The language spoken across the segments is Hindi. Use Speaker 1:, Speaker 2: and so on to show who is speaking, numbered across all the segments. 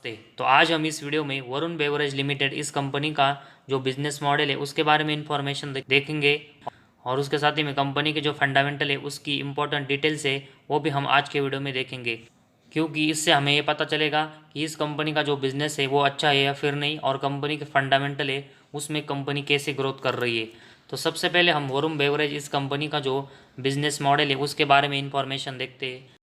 Speaker 1: तो आज हम इस वीडियो में वरुण बेवरेज लिमिटेड इस कंपनी का जो बिजनेस मॉडल है उसके बारे में इंफॉर्मेशन देखेंगे और उसके साथ ही में कंपनी के जो फंडामेंटल है उसकी इंपॉर्टेंट डिटेल्स है वो भी हम आज के वीडियो में देखेंगे, क्योंकि इससे हमें ये पता चलेगा कि इस कंपनी का जो बिजनेस है वो अच्छा है या फिर नहीं, और कंपनी के फंडामेंटल है उसमें कंपनी कैसे ग्रोथ कर रही है। तो सबसे पहले हम वरुण बेवरेज इस कंपनी का जो बिजनेस मॉडल है उसके बारे में इंफॉर्मेशन देखते हैं।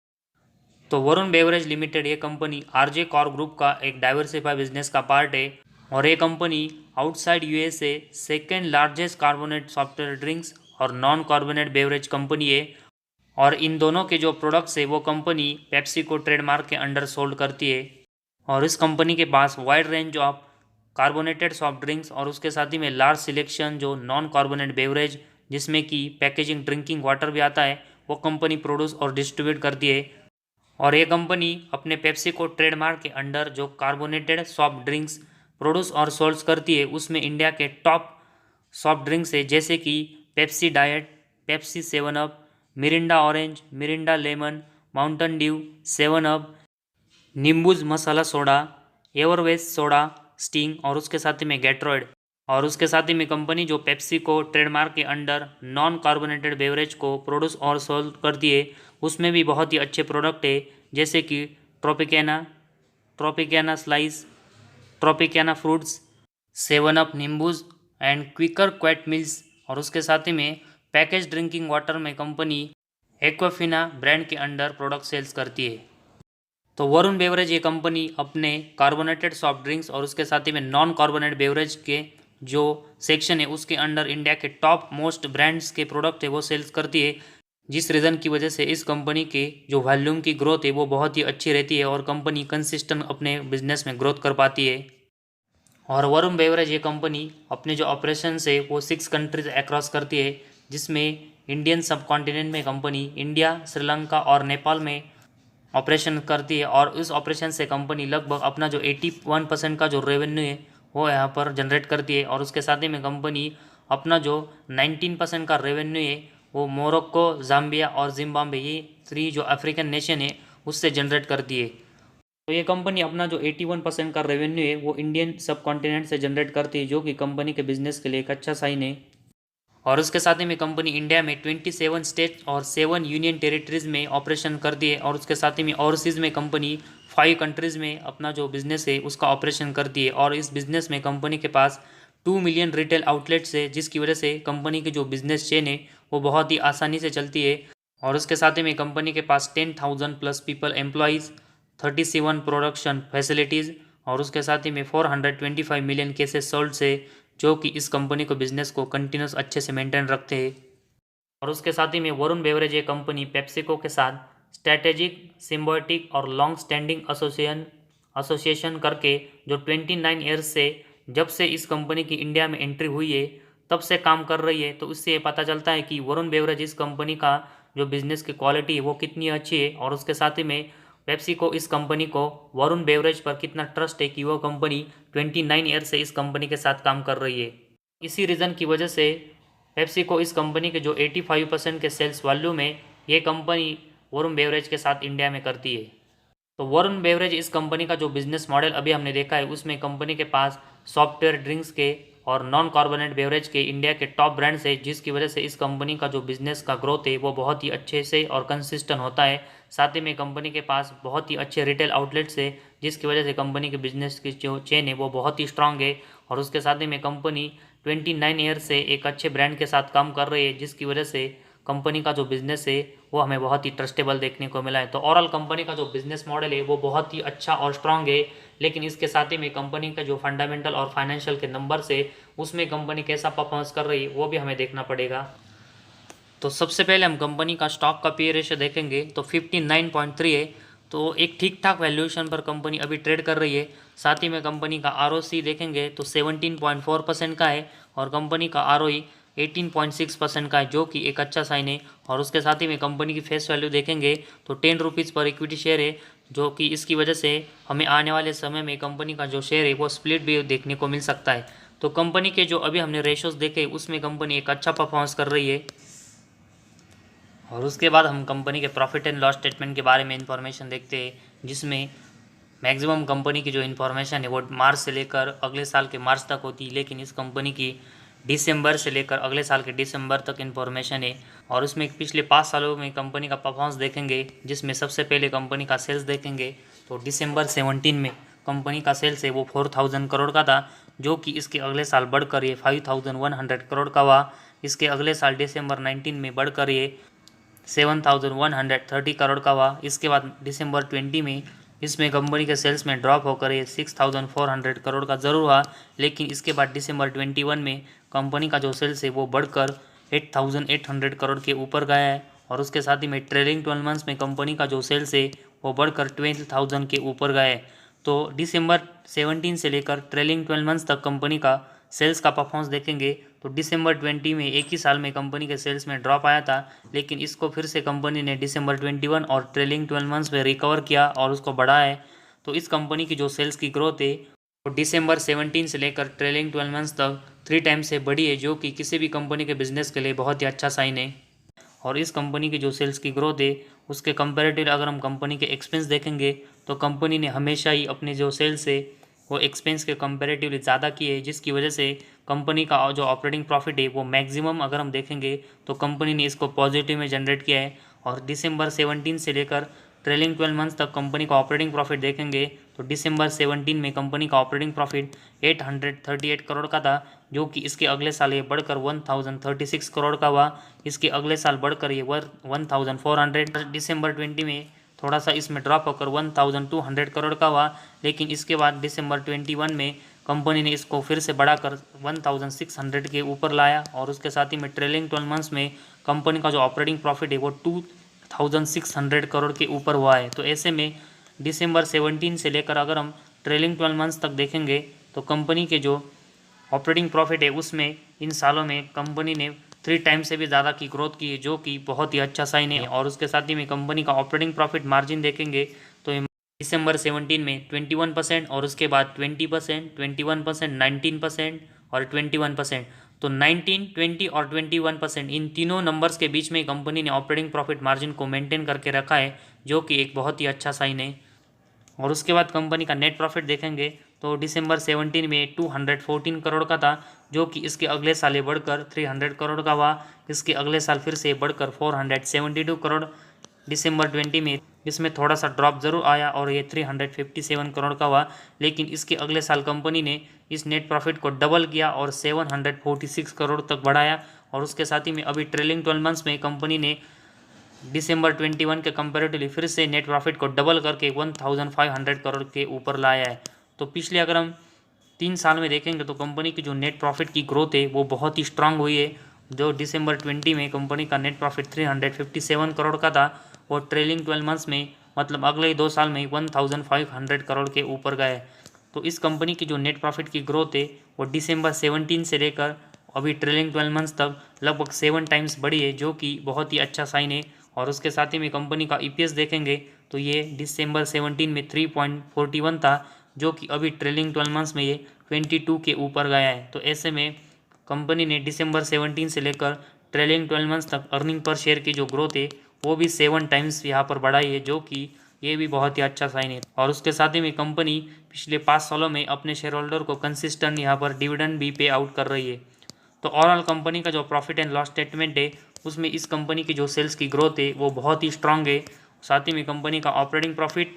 Speaker 1: तो वरुण बेवरेज लिमिटेड ये कंपनी आरजे कॉर ग्रुप का एक डाइवर्सिफाई बिजनेस का पार्ट है और ये company outside USA second largest carbonate software drinks और नॉन कार्बोनेट बेवरेज कंपनी है। और इन दोनों के जो प्रोडक्ट्स है वो कंपनी पेप्सी को ट्रेडमार्क के अंडर सोल्ड करती है। और इस कंपनी के पास wide range of carbonated soft drinks और उसके साथ ही में लार्ज सिलेक्शन जो नॉन कार्बोनेट बेवरेज जिसमें कि पैकेजिंग ड्रिंकिंग वाटर भी आता है वो कंपनी प्रोड्यूस और डिस्ट्रीब्यूट करती है। और ये कंपनी अपने पेप्सी को ट्रेडमार्क के अंडर जो कार्बोनेटेड सॉफ्ट ड्रिंक्स प्रोड्यूस और सोल्स करती है उसमें इंडिया के टॉप सॉफ्ट ड्रिंक्स है, जैसे कि Pepsi diet, Pepsi seven up, Mirinda orange, Mirinda lemon, Mountain Dew, seven up, Nimbooz masala soda, Evervess soda Sting और उसके साथ ही में गैट्रॉयड। और उसके साथ ही में कंपनी जो पेप्सी को ट्रेडमार्क के अंडर नॉन कार्बोनेटेड बेवरेज को प्रोड्यूस और सोल्व करती है उसमें भी बहुत ही अच्छे प्रोडक्ट है, जैसे कि Tropicana, Tropicana Slice, Tropicana fruits, seven up Nimbooz and Quaker oat mills. और उसके साथ ही में पैकेज ड्रिंकिंग वाटर में कंपनी एक्वाफिना ब्रांड के अंडर प्रोडक्ट सेल्स करती है। तो वरुण बेवरेज ये कंपनी अपने कार्बोनेटेड सॉफ्ट ड्रिंक्स और उसके साथ ही में नॉन कार्बोनेटेड बेवरेज के जो सेक्शन है उसके अंडर इंडिया के टॉप मोस्ट ब्रांड्स के प्रोडक्ट है वो सेल्स करती है, जिस रीज़न की वजह से इस कंपनी के जो वॉल्यूम की ग्रोथ है वो बहुत ही अच्छी रहती है और कंपनी कंसिस्टेंट अपने बिजनेस में ग्रोथ कर पाती है। और वरुण बेवरेज ये कंपनी अपने जो ऑपरेशन है वो 6 कंट्रीज अक्रॉस करती है, जिसमें इंडियन सब कॉन्टिनेंट में कंपनी इंडिया, श्रीलंका और नेपाल में ऑपरेशन करती है। और इस ऑपरेशन से कंपनी लगभग अपना जो 81% का जो रेवेन्यू है वो यहाँ पर जनरेट करती है। और उसके साथ ही में कंपनी अपना जो 19% का रेवेन्यू है वो मोरक्को, जाम्बिया और जिम्बाब्वे, ये 3 जो अफ्रीकन नेशन है उससे जनरेट करती है। तो ये कंपनी अपना जो 81% का रेवेन्यू है वो इंडियन सब कॉन्टिनेंट से जनरेट करती है, जो कि कंपनी के बिजनेस के लिए एक अच्छा साइन है। और उसके साथ ही में कंपनी इंडिया में 27 स्टेट और 7 यूनियन टेरिटरीज में ऑपरेशन करती है। और उसके साथ ही में ओवरसीज़ में कंपनी 5 कंट्रीज़ में अपना जो बिज़नेस है उसका ऑपरेशन करती है। और इस बिज़नेस में कंपनी के पास 2 मिलियन रिटेल आउटलेट्स है, जिसकी वजह से कंपनी की जो बिज़नेस चेन है वो बहुत ही आसानी से चलती है। और उसके साथ ही में कंपनी के पास 10,000 plus people employees, 37 production facilities और उसके साथ ही में 425 मिलियन केसेस सोल्ड से, जो कि इस कंपनी को बिजनेस को कंटिन्यूस अच्छे से मेंटेन रखते हैं। और उसके साथ ही में वरुण बेवरेज ये कंपनी पेप्सिको के साथ स्ट्रैटेजिक, सिम्बायोटिक और लॉन्ग स्टैंडिंग एसोसिएशन करके जो 29 ईयर्स से जब से इस कंपनी की इंडिया में एंट्री हुई है तब से काम कर रही है। तो इससे ये पता चलता है कि वरुण बेवरेज इस कंपनी का जो बिज़नेस की क्वालिटी है वो कितनी अच्छी है। और उसके साथ ही में पेप्सी को, इस कंपनी को वरुण बेवरेज पर कितना ट्रस्ट है कि वो कंपनी 29 ईयर से इस कंपनी के साथ काम कर रही है। इसी रीज़न की वजह से पेप्सी को इस कंपनी के जो 85% के सेल्स वॉल्यूम है ये कंपनी वरुण बेवरेज के साथ इंडिया में करती है। तो वरुण बेवरेज इस कंपनी का जो बिजनेस मॉडल अभी हमने देखा है उसमें कंपनी के पास सॉफ्टवेयर ड्रिंक्स के और नॉन कार्बोनेट बेवरेज के इंडिया के टॉप ब्रांड्स है, जिसकी वजह से इस कंपनी का जो बिजनेस का ग्रोथ है वो बहुत ही अच्छे से और कंसिस्टेंट होता है। साथ ही में कंपनी के पास बहुत ही अच्छे रिटेल आउटलेट्स है, जिसकी वजह से कंपनी के बिजनेस की जो चेन है वो बहुत ही स्ट्रांग है। और उसके साथ ही में कंपनी 29 ईयर से एक अच्छे ब्रांड के साथ काम कर रही है, जिसकी वजह से कंपनी का जो बिज़नेस है वो हमें बहुत ही ट्रस्टेबल देखने को मिला है। तो ओवरऑल कंपनी का जो बिज़नेस मॉडल है वो बहुत ही अच्छा और स्ट्रांग है, लेकिन इसके साथ ही में कंपनी का जो फंडामेंटल और फाइनेंशियल के नंबर्स है उसमें कंपनी कैसा परफॉर्मेंस कर रही है वो भी हमें देखना पड़ेगा। तो सबसे पहले हम कंपनी का स्टॉक का पी रेशियो देखेंगे तो 59.3 है, तो एक ठीक ठाक वैल्यूएशन पर कंपनी अभी ट्रेड कर रही है। साथ ही में कंपनी का आरओसी देखेंगे तो 17.4% का है और कंपनी का आरओई 18.6% का है, जो कि एक अच्छा साइन है। और उसके साथ ही में कंपनी की फेस वैल्यू देखेंगे तो 10 रुपीज़ पर इक्विटी शेयर है, जो कि इसकी वजह से हमें आने वाले समय में कंपनी का जो शेयर है वो स्प्लिट भी देखने को मिल सकता है। तो कंपनी के जो अभी हमने रेशोज देखे उसमें कंपनी एक अच्छा परफॉर्मेंस कर रही है। और उसके बाद हम कंपनी के प्रॉफिट एंड लॉस स्टेटमेंट के बारे में इंफॉर्मेशन देखते हैं, जिसमें मैक्सिमम कंपनी की जो इन्फॉर्मेशन है वो मार्च से लेकर अगले साल के मार्च तक होती है, लेकिन इस कंपनी की दिसंबर से लेकर अगले साल के दिसंबर तक इन्फॉर्मेशन है। और उसमें पिछले 5 सालों में कंपनी का परफॉर्मेंस देखेंगे, जिसमें सबसे पहले कंपनी का सेल्स देखेंगे तो दिसंबर 17 में कंपनी का सेल्स है वो 4000 करोड़ का था, जो कि इसके अगले साल बढ़कर ये 5100 करोड़ का हुआ। इसके अगले साल दिसंबर 19 में बढ़कर ये 7130 करोड़ का हुआ। इसके बाद दिसंबर 20 में इसमें कंपनी के सेल्स में ड्रॉप होकर ये 6400 करोड़ का ज़रूर हुआ, लेकिन इसके बाद दिसंबर 21 में कंपनी का जो सेल्स है वो बढ़कर 8800 करोड़ के ऊपर गया है। और उसके साथ ही में ट्रेलिंग 12 मंथ्स में कंपनी का जो सेल्स है वो बढ़कर 12,000 के ऊपर गया है। तो दिसंबर 17 से लेकर ट्रेलिंग 12 मंथ्स तक कंपनी का सेल्स का परफॉर्मेंस देखेंगे तो दिसंबर 20 में एक ही साल में कंपनी के सेल्स में ड्रॉप आया था, लेकिन इसको फिर से कंपनी ने दिसंबर 21 और ट्रेलिंग 12 मंथ्स में रिकवर किया और उसको बढ़ाया है। तो इस कंपनी की जो सेल्स की ग्रोथ है वो दिसंबर 17 से लेकर ट्रेलिंग 12 मंथ्स तक 3 टाइम्स से बढ़ी है, जो कि किसी भी कंपनी के बिजनेस के लिए बहुत ही अच्छा साइन है। और इस कंपनी की जो सेल्स की ग्रोथ है उसके कंपैरेटिव अगर हम कंपनी के एक्सपेंस देखेंगे तो कंपनी ने हमेशा ही अपने जो सेल्स है वो एक्सपेंस के कंपैरेटिवली ज़्यादा किए है, जिसकी वजह से कंपनी का जो ऑपरेटिंग प्रॉफिट है वो मैक्सिमम अगर हम देखेंगे तो कंपनी ने इसको पॉजिटिव में जनरेट किया है। और दिसंबर 17 से लेकर ट्रेलिंग 12 मंथ्स तक कंपनी का ऑपरेटिंग प्रॉफिट देखेंगे तो दिसंबर 17 में कंपनी का ऑपरेटिंग प्रॉफिट 838 करोड़ का था, जो कि इसके अगले साल ये बढ़कर 1036 करोड़ का हुआ। इसके अगले साल बढ़कर ये 1400, दिसंबर 20 में थोड़ा सा इसमें ड्रॉप होकर 1200 करोड़ का हुआ, लेकिन इसके बाद दिसंबर 21 में कंपनी ने इसको फिर से बढ़ाकर 1600 के ऊपर लाया। और उसके साथ ही में ट्रेलिंग 12 मंथ्स में कंपनी का जो ऑपरेटिंग प्रॉफिट है वो 2600 करोड़ के ऊपर हुआ है। तो ऐसे में दिसंबर 17 से लेकर अगर हम ट्रेलिंग 12 मंथ्स तक देखेंगे तो कंपनी के जो ऑपरेटिंग प्रॉफिट है उसमें इन सालों में कंपनी ने 3 टाइम्स से भी ज़्यादा की ग्रोथ की है, जो कि बहुत ही अच्छा साइन है। और उसके साथ ही में कंपनी का ऑपरेटिंग प्रॉफिट मार्जिन देखेंगे तो दिसंबर 17 में 21% और उसके बाद 20%, 21%, 19% और 21%। तो 19, 20 और 21% इन तीनों नंबर्स के बीच में कंपनी ने ऑपरेटिंग प्रॉफिट मार्जिन को मेंटेन करके रखा है, जो कि एक बहुत ही अच्छा साइन है। और उसके बाद कंपनी का नेट प्रॉफिट देखेंगे तो दिसंबर 17 में 214 करोड़ का था, जो कि इसके अगले साल बढ़कर 300 करोड़ का हुआ। इसके अगले साल फिर से बढ़कर 472 करोड़ दिसंबर 20 में, इसमें थोड़ा सा ड्रॉप ज़रूर आया और ये 357 करोड़ का हुआ। लेकिन इसके अगले साल कंपनी ने इस नेट प्रॉफिट को डबल किया और 746 करोड़ तक बढ़ाया। और उसके साथ ही में अभी ट्रेलिंग 12 मंथ्स में कंपनी ने दिसंबर 21 के कंपेरेटिवली फिर से नेट प्रॉफिट को डबल करके 1500 करोड़ के ऊपर लाया है। तो पिछले अगर हम 3 साल में देखेंगे तो कंपनी की जो नेट प्रॉफिट की ग्रोथ है वो बहुत ही स्ट्रांग हुई है। जो दिसंबर 20 में कंपनी का नेट प्रॉफिट 357 करोड़ का था और ट्रेलिंग 12 मंथ्स में मतलब अगले 2 साल में 1500 करोड़ के ऊपर गए। तो इस कंपनी की जो नेट प्रॉफिट की ग्रोथ है वो दिसंबर 17 से लेकर अभी ट्रेलिंग 12 मंथ्स तक लगभग 7 टाइम्स बढ़ी है, जो कि बहुत ही अच्छा साइन है। और उसके साथ ही में कंपनी का ईपीएस देखेंगे तो ये दिसंबर 17 में 3.41 था, जो कि अभी ट्रेलिंग 12 मंथ्स में ये 22 के ऊपर गया है। तो ऐसे में कंपनी ने दिसंबर 17 से लेकर ट्रेलिंग 12 मंथ्स तक अर्निंग पर शेयर की जो ग्रोथ है वो भी 7 टाइम्स यहाँ पर बढ़ाई है, जो कि ये भी बहुत ही अच्छा साइन है। और उसके साथ ही में कंपनी पिछले 5 सालों में अपने शेयर होल्डर को कंसिस्टेंट यहाँ पर डिविडेंड भी पे आउट कर रही है। तो ओवरऑल कंपनी का जो प्रॉफिट एंड लॉस स्टेटमेंट है उसमें इस कंपनी की जो सेल्स की ग्रोथ है वो बहुत ही स्ट्रांग है। साथ ही में कंपनी का ऑपरेटिंग प्रॉफिट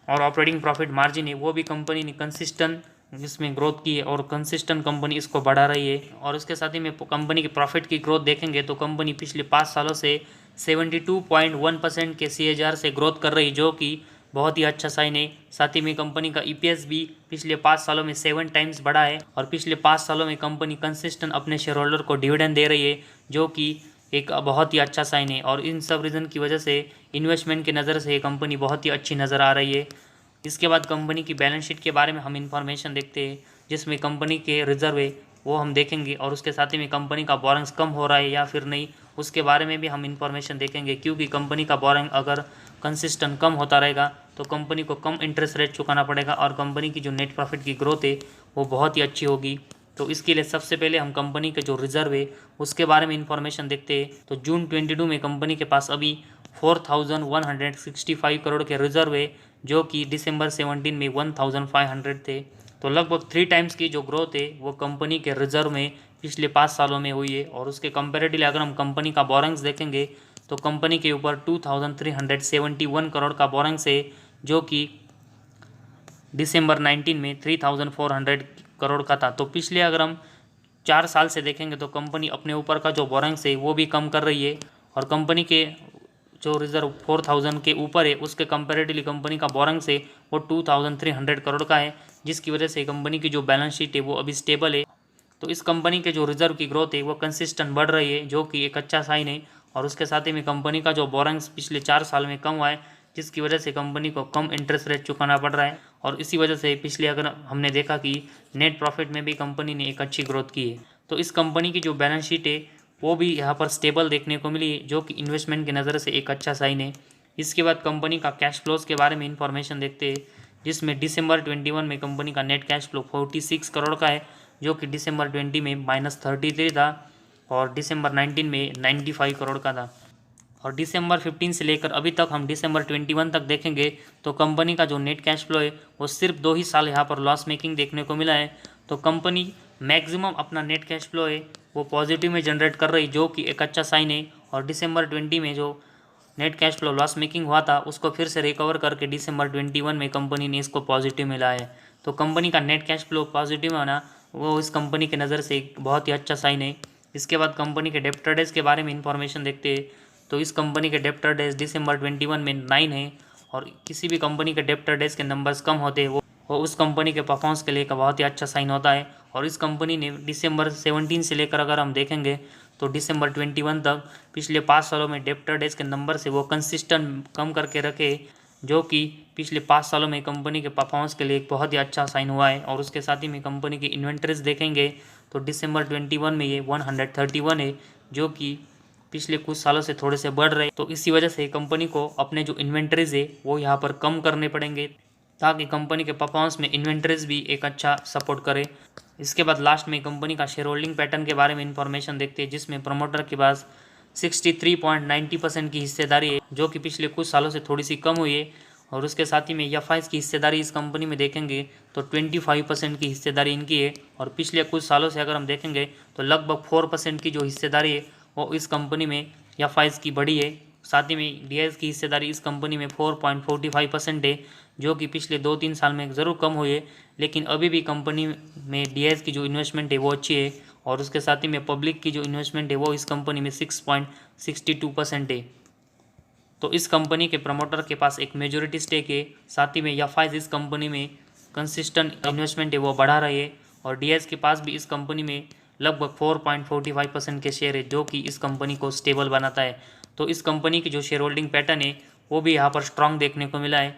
Speaker 1: और ऑपरेटिंग प्रॉफिट मार्जिन है वो भी कंपनी ने कंसिस्टेंट इसमें ग्रोथ की है और कंसिस्टेंट कंपनी इसको बढ़ा रही है। और उसके साथ ही में कंपनी के प्रॉफिट की ग्रोथ देखेंगे तो कंपनी पिछले 5 सालों से 72.1% के CAGR से ग्रोथ कर रही है, जो कि बहुत ही अच्छा साइन है। साथ ही में कंपनी का ईपीएस भी पिछले 5 सालों में 7 टाइम्स बढ़ा है और पिछले 5 सालों में कंपनी कंसिस्टेंट अपने शेयर होल्डर को डिविडेंड दे रही है, जो कि एक बहुत ही अच्छा साइन है। और इन सब रीज़न की वजह से इन्वेस्टमेंट की नज़र से ये कंपनी बहुत ही अच्छी नज़र आ रही है। इसके बाद कंपनी की बैलेंस शीट के बारे में हम इंफॉर्मेशन देखते हैं, जिसमें कंपनी के रिजर्व है वो हम देखेंगे और उसके साथ ही में कंपनी का बोरिंग्स कम हो रहा है या फिर नहीं उसके बारे में भी हम इंफॉर्मेशन देखेंगे, क्योंकि कंपनी का बोरिंग अगर कंसिस्टेंट कम होता रहेगा तो कंपनी को कम इंटरेस्ट रेट चुकाना पड़ेगा और कंपनी की जो नेट प्रॉफिट की ग्रोथ है वो बहुत ही अच्छी होगी। तो इसके लिए सबसे पहले हम कंपनी के जो रिजर्व है उसके बारे में इंफॉर्मेशन देखते हैं। तो जून 22 में कंपनी के पास अभी 4165 करोड़ के रिजर्व है, जो कि दिसंबर 17 में 1500 थे। तो लगभग 3 टाइम्स की जो ग्रोथ है वो कंपनी के रिजर्व में पिछले 5 सालों में हुई है। और उसके कंपेरेटिवली अगर हम कंपनी का बोरेंग्स देखेंगे तो कंपनी के ऊपर 2371 करोड़ का बोरेंग्स है, जो कि दिसंबर 19 में 3400 करोड़ का था। तो पिछले अगर हम 4 साल से देखेंगे तो कंपनी अपने ऊपर का जो बोरेंग्स है वो भी कम कर रही है, और कंपनी के जो रिजर्व 4000 के ऊपर है उसके कंपेरेटिवली कंपनी का बोरेंग्स है वो 2300 करोड़ का है, जिसकी वजह से कंपनी की जो बैलेंस शीट है वो अभी स्टेबल है। तो इस कंपनी के जो रिजर्व की ग्रोथ है वो कंसिस्टेंट बढ़ रही है, जो कि एक अच्छा साइन है। और उसके साथ ही में कंपनी का जो बोरेंग्स पिछले 4 साल में कम हुआ है, जिसकी वजह से कंपनी को कम इंटरेस्ट रेट चुकाना पड़ रहा है। और इसी वजह से पिछले अगर हमने देखा कि नेट प्रॉफिट में भी कंपनी ने एक अच्छी ग्रोथ की है। तो इस कंपनी की जो बैलेंस शीट है वो भी यहाँ पर स्टेबल देखने को मिली, जो कि इन्वेस्टमेंट की नज़र से एक अच्छा साइन है। इसके बाद कंपनी का कैश फ्लोज के बारे में इंफॉर्मेशन देखते हैं, जिसमें दिसंबर 21 में कंपनी का नेट कैश फ्लो 46 करोड़ का है, जो कि दिसंबर 20 में -33 था और दिसंबर 19 में 95 करोड़ का था। और दिसंबर 15 से लेकर अभी तक हम दिसंबर 21 तक देखेंगे तो कंपनी का जो नेट कैश फ्लो है वो सिर्फ 2 ही साल यहाँ पर लॉस मेकिंग देखने को मिला है। तो कंपनी मैक्सिमम अपना नेट कैश फ्लो है वो पॉजिटिव में जनरेट कर रही, जो कि एक अच्छा साइन है। और दिसंबर 20 में जो net cash flow loss making हुआ था उसको फिर से रिकवर करके दिसंबर 21 में कंपनी ने इसको पॉजिटिव में लाया है। तो कंपनी का नेट कैश फ्लो पॉजिटिव होना वो इस कंपनी की नज़र से एक बहुत ही अच्छा साइन है। इसके बाद कंपनी के डेब्टर डेज के बारे में इंफॉर्मेशन देखते हैं तो इस कंपनी के डेब्टर डेज दिसंबर 21 में 9 है, और किसी भी कंपनी के डेब्टर डेज के नंबर्स कम होते हैं वो उस कंपनी के परफॉर्मेंस के लिए एक बहुत ही अच्छा साइन होता है। और इस कंपनी ने दिसंबर 17 से लेकर अगर हम देखेंगे तो दिसंबर 21 तक पिछले 5 सालों में डेब्टर डेज के नंबर से वो कंसिस्टेंट कम करके रखे, जो कि पिछले 5 सालों में कंपनी के परफॉर्मेंस के लिए एक बहुत ही अच्छा साइन हुआ है। और उसके साथ ही में कंपनी की इन्वेंट्रीज देखेंगे तो दिसंबर 21 में ये 131 है, जो कि पिछले कुछ सालों से थोड़े से बढ़ रहे। तो इसी वजह से कंपनी को अपने जो इन्वेंट्रीज है वो यहाँ पर कम करने पड़ेंगे, ताकि कंपनी के परफॉर्मेंस में इन्वेंट्रीज भी एक अच्छा सपोर्ट करे। इसके बाद लास्ट में कंपनी का शेयर होल्डिंग पैटर्न के बारे में इंफॉर्मेशन देखते हैं, जिसमें प्रमोटर के पास 63.90% की हिस्सेदारी है, जो कि पिछले कुछ सालों से थोड़ी सी कम हुई है। और उसके साथ ही में एफआईज की हिस्सेदारी इस कंपनी में देखेंगे तो 25% की हिस्सेदारी इनकी है। और पिछले कुछ सालों से अगर हम देखेंगे तो लगभग 4% की जो हिस्सेदारी है वो इस कंपनी में एफआईज की बढ़ी है। साथ ही में डीआईज की हिस्सेदारी इस कंपनी में 4.45% है, जो कि पिछले 2-3 साल में ज़रूर कम हुई है, लेकिन अभी भी कंपनी में डीआईज की जो इन्वेस्टमेंट है वो अच्छी है। और उसके साथ ही में पब्लिक की जो इन्वेस्टमेंट है वो इस कंपनी में 6.62% है। तो इस कंपनी के प्रमोटर के पास एक मेजोरिटी स्टेक है। साथ ही में एफआईज इस कंपनी में कंसिस्टेंट इन्वेस्टमेंट है वो बढ़ा रहे हैं, और डीआईज के पास भी इस कंपनी में लगभग 4.45% के शेयर है, जो कि इस कंपनी को स्टेबल बनाता है। तो इस कंपनी की जो शेयर होल्डिंग पैटर्न है वो भी यहाँ पर स्ट्रांग देखने को मिला है।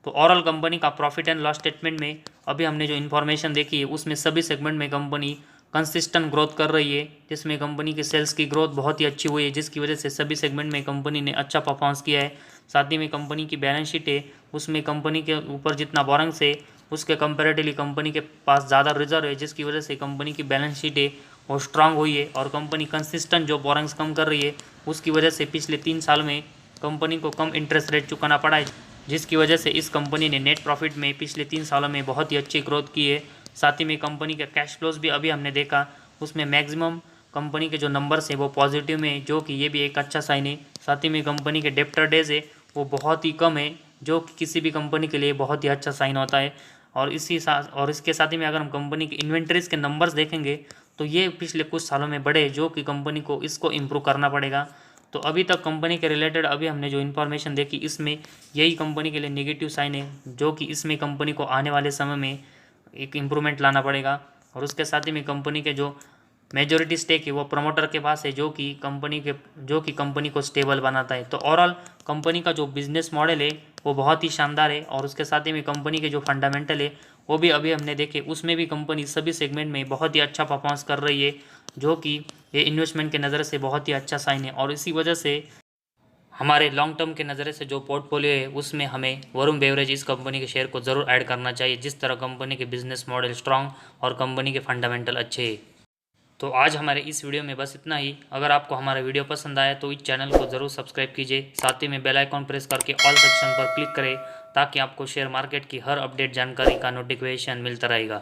Speaker 1: तो ओवरऑल कंपनी का प्रॉफिट एंड लॉस स्टेटमेंट में अभी हमने जो इन्फॉर्मेशन देखी है उसमें सभी सेगमेंट में कंपनी कंसिस्टेंट ग्रोथ कर रही है, जिसमें कंपनी की सेल्स की ग्रोथ बहुत ही अच्छी हुई है, जिसकी वजह से सभी सेगमेंट में कंपनी ने अच्छा परफॉर्मेंस किया है। साथ ही में कंपनी की बैलेंस शीट है उसमें कंपनी के ऊपर जितना बोरेंग्स है उसके कंपेरेटिवली कंपनी के पास ज़्यादा रिजर्व है, जिसकी वजह से कंपनी की बैलेंस शीट है वो स्ट्रांग हुई है। और कंपनी कंसिस्टेंट जो बोरेंग्स कम कर रही है उसकी वजह से पिछले 3 साल में कंपनी को कम इंटरेस्ट रेट चुकाना पड़ा है, जिसकी वजह से इस कंपनी ने नेट प्रॉफिट में पिछले 3 सालों में बहुत ही अच्छी ग्रोथ की है। साथ ही में कंपनी के कैश फ्लोज भी अभी हमने देखा उसमें मैक्सिमम कंपनी के जो नंबर्स हैं वो पॉजिटिव में, जो कि ये भी एक अच्छा साइन है। साथ ही में कंपनी के डेब्टर डेज है वो बहुत ही कम है, जो कि किसी भी कंपनी के लिए बहुत ही अच्छा साइन होता है। और इसके साथ ही में अगर हम कंपनी की इन्वेंट्रीज के नंबर्स देखेंगे तो ये पिछले कुछ सालों में बढ़े, जो कि कंपनी को इसको इम्प्रूव करना पड़ेगा। तो अभी तक कंपनी के रिलेटेड अभी हमने जो इन्फॉर्मेशन देखी इसमें यही कंपनी के लिए नेगेटिव साइन है, जो कि इसमें कंपनी को आने वाले समय में एक इम्प्रूवमेंट लाना पड़ेगा। और उसके साथ ही में कंपनी के जो मेजॉरिटी स्टेक है वो प्रमोटर के पास है, जो कि कंपनी को स्टेबल बनाता है। तो ओवरऑल कंपनी का जो बिजनेस मॉडल है वो बहुत ही शानदार है। और उसके साथ ही में कंपनी के जो फंडामेंटल है वो भी अभी हमने देखे, उसमें भी कंपनी सभी सेगमेंट में बहुत ही अच्छा परफॉर्मेंस कर रही है, जो कि ये इन्वेस्टमेंट के नज़र से बहुत ही अच्छा साइन है। और इसी वजह से हमारे लॉन्ग टर्म के नज़रे से जो पोर्टफोलियो है उसमें हमें वरुण बेवरेज इस कंपनी के शेयर को ज़रूर ऐड करना चाहिए, जिस तरह कंपनी के बिजनेस मॉडल स्ट्रांग और कंपनी के फंडामेंटल अच्छे हैं। तो आज हमारे इस वीडियो में बस इतना ही। अगर आपको हमारा वीडियो पसंद आया तो इस चैनल को ज़रूर सब्सक्राइब कीजिए, साथ ही में बेल आइकॉन प्रेस करके ऑल सेक्शन पर क्लिक करें, ताकि आपको शेयर मार्केट की हर अपडेट जानकारी का नोटिफिकेशन मिलता रहेगा।